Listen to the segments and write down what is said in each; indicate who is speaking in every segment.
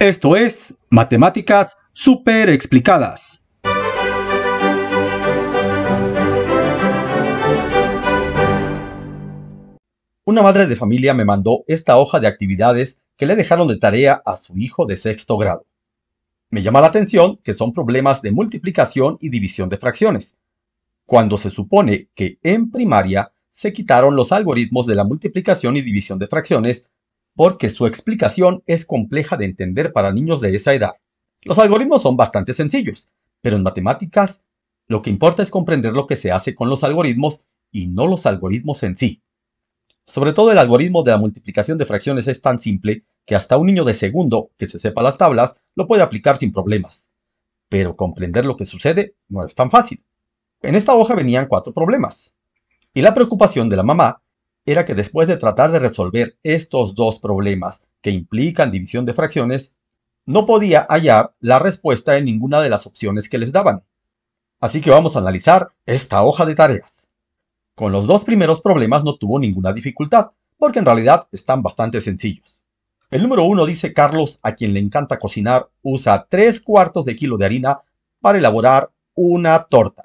Speaker 1: Esto es Matemáticas Súper Explicadas. Una madre de familia me mandó esta hoja de actividades que le dejaron de tarea a su hijo de sexto grado. Me llama la atención que son problemas de multiplicación y división de fracciones, cuando se supone que en primaria se quitaron los algoritmos de la multiplicación y división de fracciones porque su explicación es compleja de entender para niños de esa edad. Los algoritmos son bastante sencillos, pero en matemáticas lo que importa es comprender lo que se hace con los algoritmos y no los algoritmos en sí. Sobre todo el algoritmo de la multiplicación de fracciones es tan simple que hasta un niño de segundo que se sepa las tablas lo puede aplicar sin problemas. Pero comprender lo que sucede no es tan fácil. En esta hoja venían 4 problemas. Y la preocupación de la mamá era que después de tratar de resolver estos 2 problemas que implican división de fracciones, no podía hallar la respuesta en ninguna de las opciones que les daban. Así que vamos a analizar esta hoja de tareas. Con los 2 primeros problemas no tuvo ninguna dificultad, porque en realidad están bastante sencillos. El número 1 dice: Carlos, a quien le encanta cocinar, usa 3/4 de kilo de harina para elaborar una torta.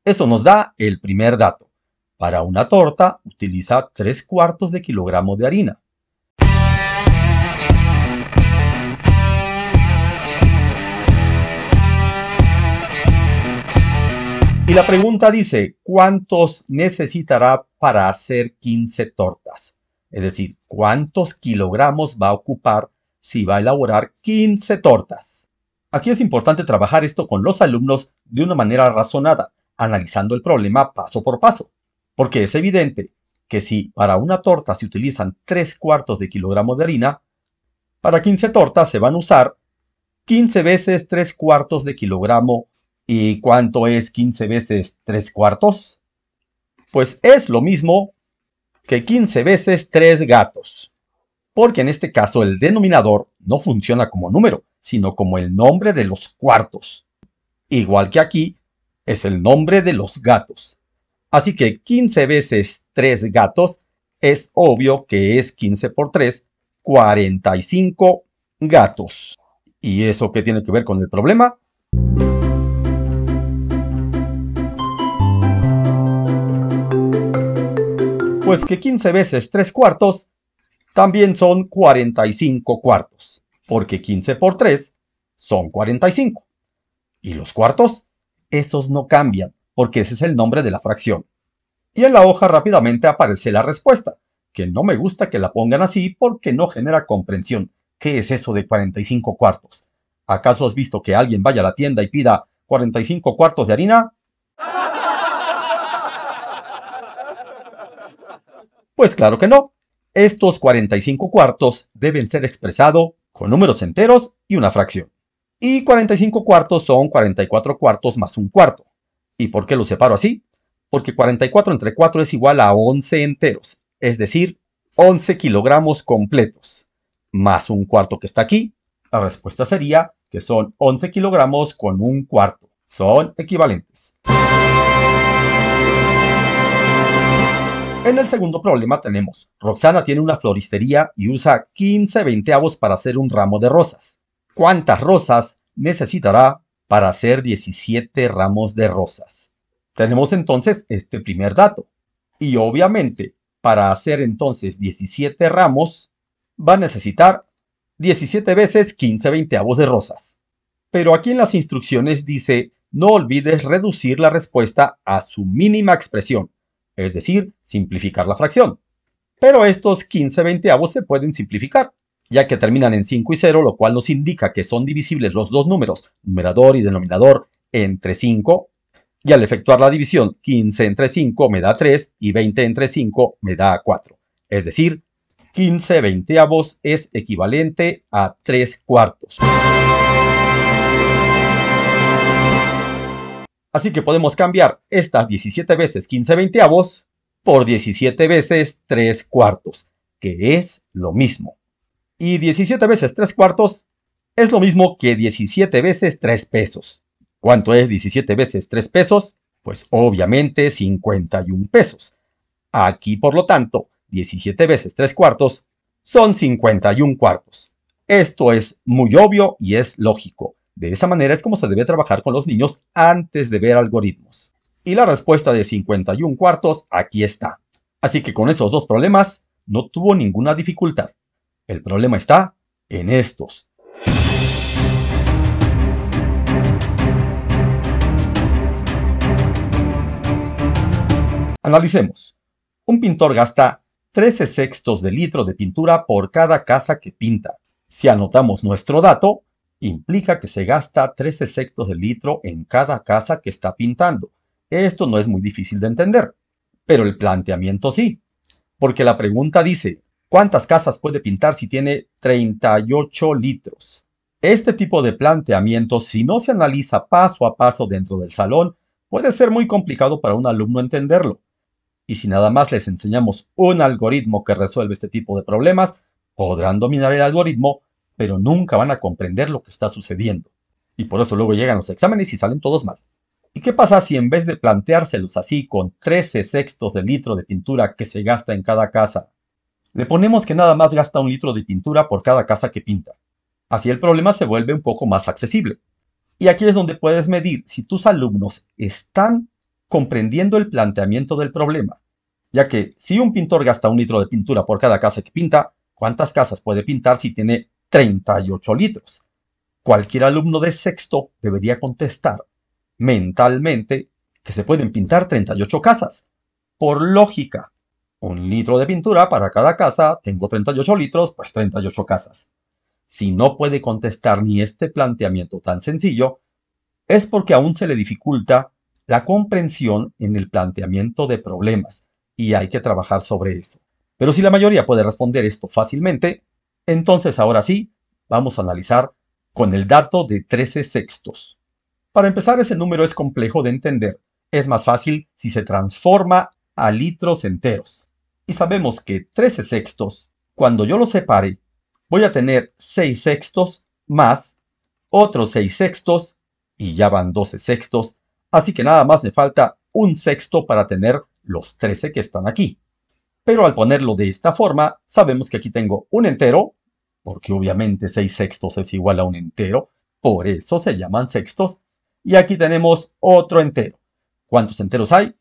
Speaker 1: Eso nos da el primer dato. Para una torta utiliza 3/4 de kilogramo de harina. Y la pregunta dice, ¿cuántos necesitará para hacer 15 tortas? Es decir, ¿cuántos kilogramos va a ocupar si va a elaborar 15 tortas? Aquí es importante trabajar esto con los alumnos de una manera razonada, analizando el problema paso por paso. Porque es evidente que si para una torta se utilizan 3/4 de kilogramo de harina, para 15 tortas se van a usar 15 veces 3/4 de kilogramo. ¿Y cuánto es 15 veces 3/4? Pues es lo mismo que 15 veces 3 gatos. Porque en este caso el denominador no funciona como número, sino como el nombre de los cuartos. Igual que aquí, es el nombre de los gatos. Así que 15 veces 3 gatos es obvio que es 15 por 3, 45 gatos. ¿Y eso qué tiene que ver con el problema? Pues que 15 veces 3/4 también son 45 cuartos, porque 15 por 3 son 45. ¿Y los cuartos? Esos no cambian, porque ese es el nombre de la fracción. Y en la hoja rápidamente aparece la respuesta, que no me gusta que la pongan así porque no genera comprensión. ¿Qué es eso de 45 cuartos? ¿Acaso has visto que alguien vaya a la tienda y pida 45 cuartos de harina? Pues claro que no. Estos 45 cuartos deben ser expresados con números enteros y una fracción. Y 45 cuartos son 44 cuartos más un cuarto. ¿Y por qué los separo así? Porque 44 entre 4 es igual a 11 enteros, es decir, 11 kilogramos completos. Más un cuarto que está aquí, la respuesta sería que son 11 kilogramos con un cuarto. Son equivalentes. En el segundo problema tenemos, Roxana tiene una floristería y usa 15 veinteavos para hacer un ramo de rosas. ¿Cuántas rosas necesitará para hacer 17 ramos de rosas? Tenemos entonces este primer dato. Y obviamente, para hacer entonces 17 ramos, va a necesitar 17 veces 15 veinteavos de rosas. Pero aquí en las instrucciones dice, no olvides reducir la respuesta a su mínima expresión. Es decir, simplificar la fracción. Pero estos 15 veinteavos se pueden simplificar, ya que terminan en 5 y 0, lo cual nos indica que son divisibles los dos números, numerador y denominador, entre 5. Y al efectuar la división, 15 entre 5 me da 3 y 20 entre 5 me da 4. Es decir, 15 veinteavos es equivalente a 3/4. Así que podemos cambiar estas 17 veces 15 veinteavos por 17 veces 3/4, que es lo mismo. Y 17 veces 3/4 es lo mismo que 17 veces 3 pesos. ¿Cuánto es 17 veces 3 pesos? Pues obviamente 51 pesos. Aquí, por lo tanto, 17 veces 3/4 son 51 cuartos. Esto es muy obvio y es lógico. De esa manera es como se debe trabajar con los niños antes de ver algoritmos. Y la respuesta de 51 cuartos aquí está. Así que con esos dos problemas no tuvo ninguna dificultad. El problema está en estos. Analicemos. Un pintor gasta 13 sextos de litro de pintura por cada casa que pinta. Si anotamos nuestro dato, implica que se gasta 13 sextos de litro en cada casa que está pintando. Esto no es muy difícil de entender, pero el planteamiento sí, porque la pregunta dice, ¿cuántas casas puede pintar si tiene 38 litros? Este tipo de planteamiento, si no se analiza paso a paso dentro del salón, puede ser muy complicado para un alumno entenderlo. Y si nada más les enseñamos un algoritmo que resuelve este tipo de problemas, podrán dominar el algoritmo, pero nunca van a comprender lo que está sucediendo. Y por eso luego llegan los exámenes y salen todos mal. ¿Y qué pasa si en vez de planteárselos así con 13 sextos de litro de pintura que se gasta en cada casa, le ponemos que nada más gasta un litro de pintura por cada casa que pinta? Así el problema se vuelve un poco más accesible. Y aquí es donde puedes medir si tus alumnos están comprendiendo el planteamiento del problema, ya que si un pintor gasta un litro de pintura por cada casa que pinta, ¿cuántas casas puede pintar si tiene 38 litros? Cualquier alumno de sexto debería contestar mentalmente que se pueden pintar 38 casas. Por lógica, un litro de pintura para cada casa, tengo 38 litros, pues 38 casas. Si no puede contestar ni este planteamiento tan sencillo, es porque aún se le dificulta la comprensión en el planteamiento de problemas, y hay que trabajar sobre eso. Pero si la mayoría puede responder esto fácilmente, entonces ahora sí, vamos a analizar con el dato de 13 sextos. Para empezar, ese número es complejo de entender. Es más fácil si se transforma a litros enteros. Y sabemos que 13 sextos, cuando yo lo separe, voy a tener 6 sextos más otros 6 sextos, y ya van 12 sextos, así que nada más me falta un sexto para tener los 13 que están aquí. Pero al ponerlo de esta forma, sabemos que aquí tengo un entero, porque obviamente 6 sextos es igual a un entero, por eso se llaman sextos, y aquí tenemos otro entero. ¿Cuántos enteros hay?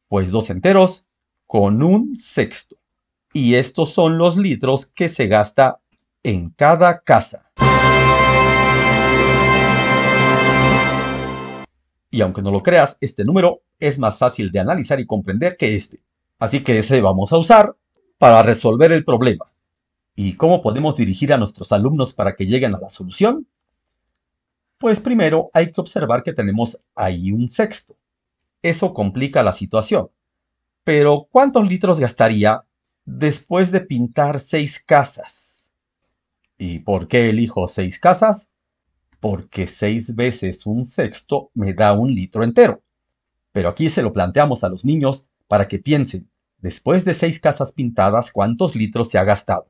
Speaker 1: Pues 2 enteros con un sexto. Y estos son los litros que se gasta en cada casa. Y aunque no lo creas, este número es más fácil de analizar y comprender que este. Así que ese vamos a usar para resolver el problema. ¿Y cómo podemos dirigir a nuestros alumnos para que lleguen a la solución? Pues primero hay que observar que tenemos ahí un sexto. Eso complica la situación. Pero ¿cuántos litros gastaría después de pintar 6 casas? ¿Y por qué elijo 6 casas? Porque 6 veces un sexto me da un litro entero. Pero aquí se lo planteamos a los niños para que piensen, después de 6 casas pintadas, ¿cuántos litros se ha gastado?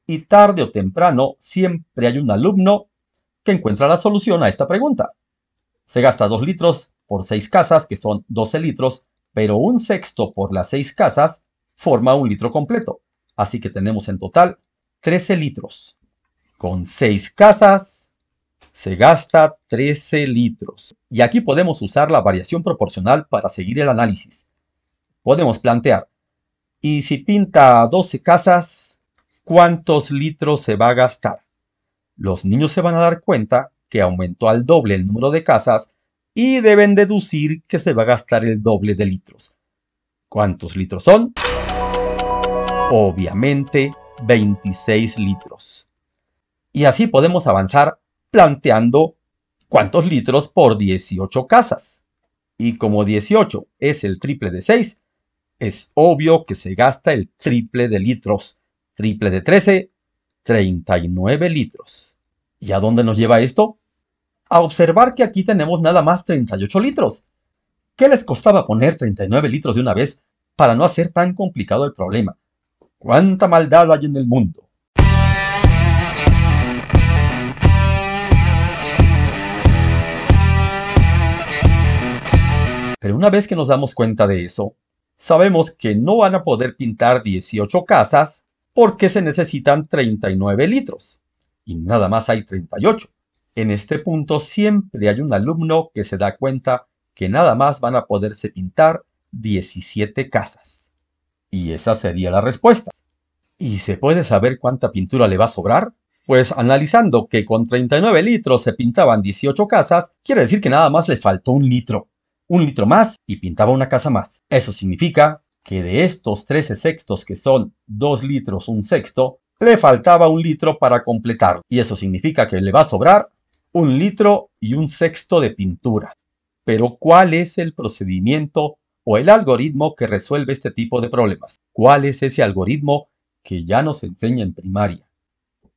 Speaker 1: Y tarde o temprano siempre hay un alumno que encuentra la solución a esta pregunta. Se gasta 2 litros por 6 casas, que son 12 litros, pero un sexto por las 6 casas forma un litro completo. Así que tenemos en total 13 litros. Con 6 casas se gasta 13 litros. Y aquí podemos usar la variación proporcional para seguir el análisis. Podemos plantear, ¿y si pinta 12 casas, cuántos litros se va a gastar? Los niños se van a dar cuenta que aumentó al doble el número de casas y deben deducir que se va a gastar el doble de litros. ¿Cuántos litros son? Obviamente 26 litros. Y así podemos avanzar planteando cuántos litros por 18 casas. Y como 18 es el triple de 6, es obvio que se gasta el triple de litros. Triple de 13, 39 litros. ¿Y a dónde nos lleva esto? A observar que aquí tenemos nada más 38 litros. ¿Qué les costaba poner 39 litros de una vez para no hacer tan complicado el problema? ¿Cuánta maldad hay en el mundo? Pero una vez que nos damos cuenta de eso, sabemos que no van a poder pintar 18 casas porque se necesitan 39 litros. y nada más hay 38. En este punto siempre hay un alumno que se da cuenta que nada más van a poderse pintar 17 casas. Y esa sería la respuesta. ¿Y se puede saber cuánta pintura le va a sobrar? Pues analizando que con 39 litros se pintaban 18 casas, quiere decir que nada más le faltó un litro. Un litro más y pintaba una casa más. Eso significa que de estos 13 sextos, que son 2 litros un sexto, le faltaba un litro para completarlo. Y eso significa que le va a sobrar 1 litro y un sexto de pintura. Pero ¿cuál es el procedimiento o el algoritmo que resuelve este tipo de problemas? ¿Cuál es ese algoritmo que ya nos enseña en primaria?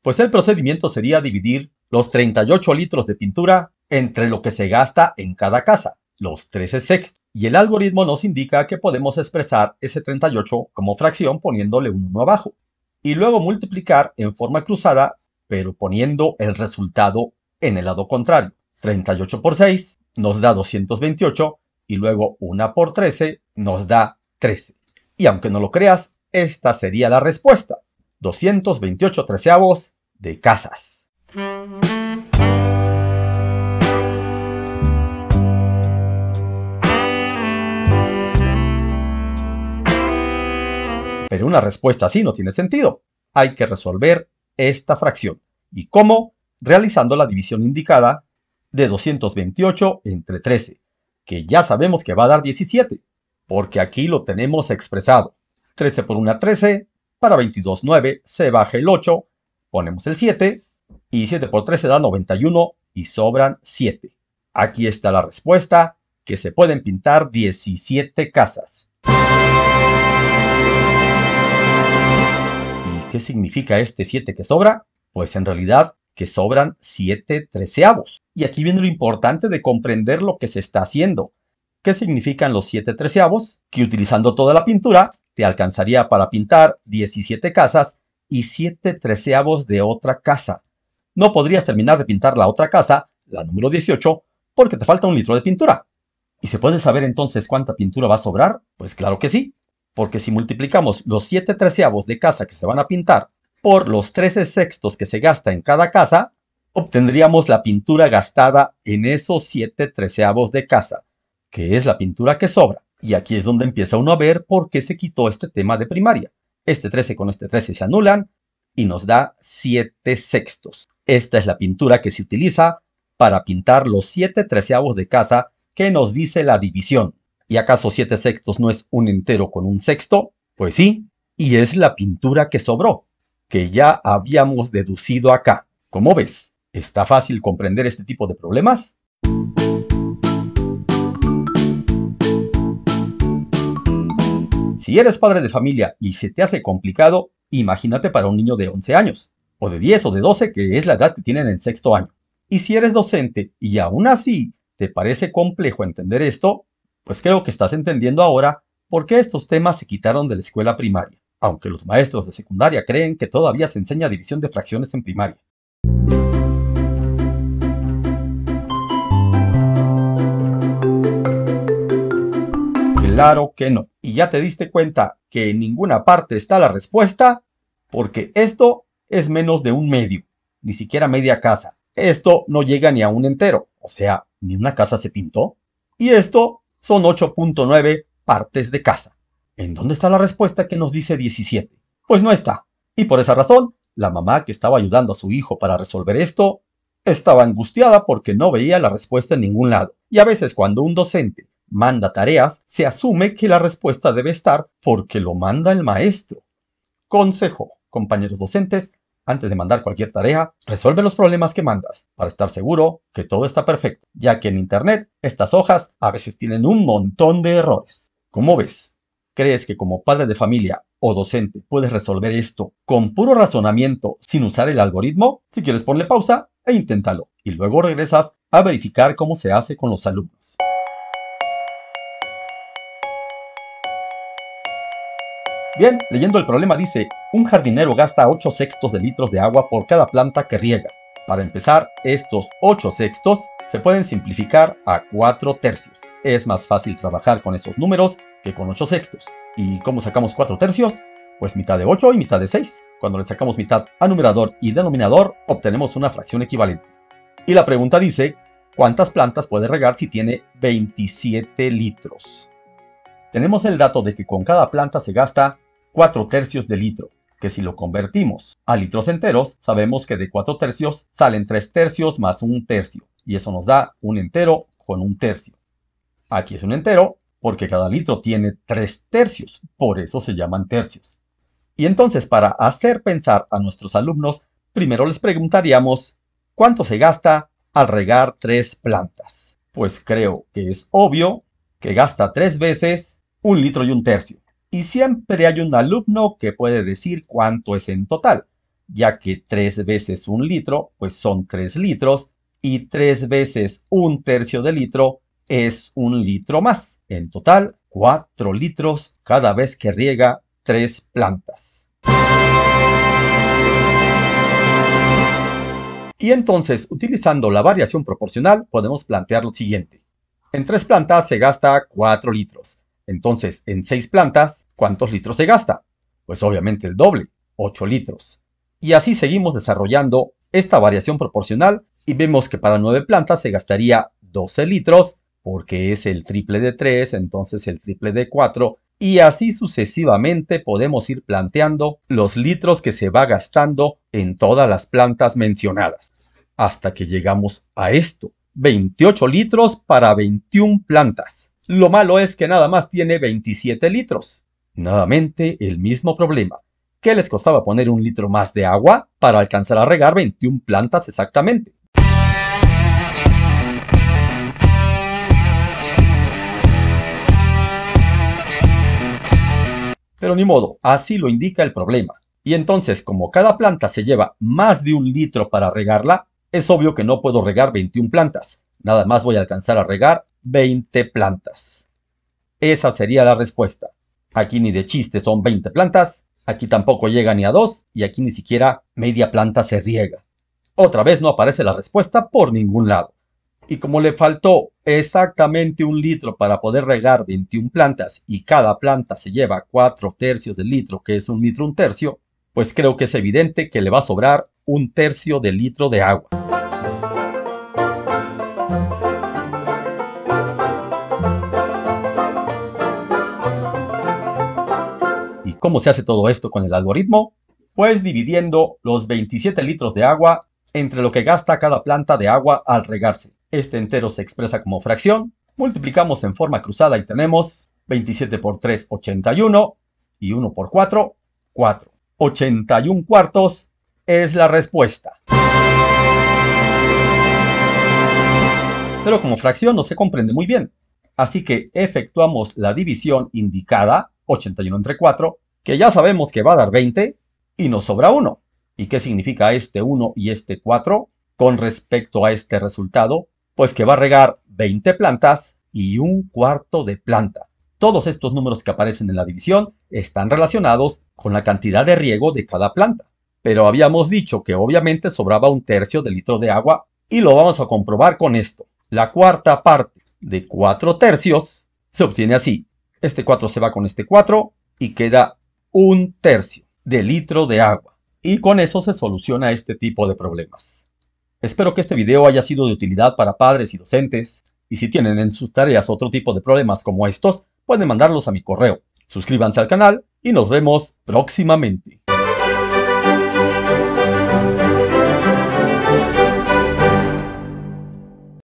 Speaker 1: Pues el procedimiento sería dividir los 38 litros de pintura entre lo que se gasta en cada casa, los 13 sextos. Y el algoritmo nos indica que podemos expresar ese 38 como fracción poniéndole un 1 abajo. Y luego multiplicar en forma cruzada, pero poniendo el resultado en el lado contrario. 38 por 6 nos da 228 y luego 1 por 13 nos da 13. Y aunque no lo creas, esta sería la respuesta. 228 treceavos de casas. Pero una respuesta así no tiene sentido. Hay que resolver esta fracción. ¿Y cómo? Realizando la división indicada de 228 entre 13, que ya sabemos que va a dar 17, porque aquí lo tenemos expresado. 13 por 1, 13, para 22, 9, se baja el 8, ponemos el 7, y 7 por 13 da 91, y sobran 7. Aquí está la respuesta, que se pueden pintar 17 casas. ¿Y qué significa este 7 que sobra? Pues en realidad que sobran 7 treceavos. Y aquí viene lo importante de comprender lo que se está haciendo. ¿Qué significan los 7 treceavos? Que utilizando toda la pintura, te alcanzaría para pintar 17 casas y 7 treceavos de otra casa. No podrías terminar de pintar la otra casa, la número 18, porque te falta 1 litro de pintura. ¿Y se puede saber entonces cuánta pintura va a sobrar? Pues claro que sí, porque si multiplicamos los 7 treceavos de casa que se van a pintar por los 13 sextos que se gasta en cada casa, obtendríamos la pintura gastada en esos 7 treceavos de casa, que es la pintura que sobra. Y aquí es donde empieza uno a ver por qué se quitó este tema de primaria. Este 13 con este 13 se anulan y nos da 7 sextos. Esta es la pintura que se utiliza para pintar los 7 treceavos de casa que nos dice la división. ¿Y acaso 7 sextos no es un entero con un sexto? Pues sí, y es la pintura que sobró, que ya habíamos deducido acá. ¿Cómo ves? ¿Está fácil comprender este tipo de problemas? Si eres padre de familia y se te hace complicado, imagínate para un niño de 11 años, o de 10 o de 12, que es la edad que tienen en sexto año. Y si eres docente y aún así te parece complejo entender esto, pues creo que estás entendiendo ahora por qué estos temas se quitaron de la escuela primaria, aunque los maestros de secundaria creen que todavía se enseña división de fracciones en primaria. Claro que no. Y ya te diste cuenta que en ninguna parte está la respuesta, porque esto es menos de un medio, ni siquiera media casa. Esto no llega ni a un entero, o sea, ni una casa se pintó. Y esto son 8.9 partes de casa. ¿En dónde está la respuesta que nos dice 17? Pues no está. Y por esa razón, la mamá que estaba ayudando a su hijo para resolver esto, estaba angustiada porque no veía la respuesta en ningún lado. Y a veces cuando un docente manda tareas, se asume que la respuesta debe estar porque lo manda el maestro. Consejo, compañeros docentes, antes de mandar cualquier tarea, resuelve los problemas que mandas para estar seguro que todo está perfecto, ya que en internet estas hojas a veces tienen un montón de errores. ¿Cómo ves? ¿Crees que como padre de familia o docente puedes resolver esto con puro razonamiento sin usar el algoritmo? Si quieres ponle pausa e inténtalo, y luego regresas a verificar cómo se hace con los alumnos. Bien, leyendo el problema dice, un jardinero gasta 8 sextos de litros de agua por cada planta que riega. Para empezar, estos 8 sextos se pueden simplificar a 4 tercios. Es más fácil trabajar con esos números que con 8 sextos. ¿Y cómo sacamos 4 tercios? Pues mitad de 8 y mitad de 6. Cuando le sacamos mitad a numerador y denominador, obtenemos una fracción equivalente. Y la pregunta dice, ¿cuántas plantas puede regar si tiene 27 litros? Tenemos el dato de que con cada planta se gasta 4/3 de litro, que si lo convertimos a litros enteros, sabemos que de 4/3 salen 3/3 más 1/3, y eso nos da un entero con 1/3. Aquí es un entero porque cada litro tiene 3/3, por eso se llaman tercios. Y entonces, para hacer pensar a nuestros alumnos, primero les preguntaríamos, ¿cuánto se gasta al regar 3 plantas? Pues creo que es obvio que gasta 3 veces 1 litro y 1/3. Y siempre hay un alumno que puede decir cuánto es en total, ya que 3 veces 1 litro, pues son 3 litros, y 3 veces 1/3 de litro es 1 litro más. En total, 4 litros cada vez que riega 3 plantas. Y entonces, utilizando la variación proporcional, podemos plantear lo siguiente. En 3 plantas se gasta 4 litros. Entonces, en 6 plantas, ¿cuántos litros se gasta? Pues obviamente el doble, 8 litros. Y así seguimos desarrollando esta variación proporcional y vemos que para 9 plantas se gastaría 12 litros, porque es el triple de 3, entonces el triple de 4, y así sucesivamente podemos ir planteando los litros que se va gastando en todas las plantas mencionadas, hasta que llegamos a esto, 28 litros para 21 plantas. Lo malo es que nada más tiene 27 litros. Nuevamente el mismo problema. ¿Qué les costaba poner 1 litro más de agua para alcanzar a regar 21 plantas exactamente? Pero ni modo, así lo indica el problema. Y entonces, como cada planta se lleva más de 1 litro para regarla, es obvio que no puedo regar 21 plantas. Nada más voy a alcanzar a regar 20 plantas. Esa sería la respuesta. Aquí ni de chiste son 20 plantas, aquí tampoco llega ni a 2, y aquí ni siquiera media planta se riega. Otra vez no aparece la respuesta por ningún lado. Y como le faltó exactamente 1 litro para poder regar 21 plantas y cada planta se lleva 4/3 del litro, que es 1 litro 1/3, pues creo que es evidente que le va a sobrar 1/3 de litro de agua. ¿Y cómo se hace todo esto con el algoritmo? Pues dividiendo los 27 litros de agua entre lo que gasta cada planta de agua al regarse. Este entero se expresa como fracción, multiplicamos en forma cruzada y tenemos 27 por 3, 81, y 1 por 4, 4. 81 cuartos es la respuesta. Pero como fracción no se comprende muy bien, así que efectuamos la división indicada, 81 entre 4, que ya sabemos que va a dar 20, y nos sobra 1. ¿Y qué significa este 1 y este 4 con respecto a este resultado? Pues que va a regar 20 plantas y 1/4 de planta. Todos estos números que aparecen en la división están relacionados con la cantidad de riego de cada planta. Pero habíamos dicho que obviamente sobraba 1/3 de litro de agua y lo vamos a comprobar con esto. La cuarta parte de 4/3 se obtiene así. Este 4 se va con este 4 y queda 1/3 de litro de agua. Y con eso se soluciona este tipo de problemas. Espero que este video haya sido de utilidad para padres y docentes, y si tienen en sus tareas otro tipo de problemas como estos, pueden mandarlos a mi correo. Suscríbanse al canal y nos vemos próximamente.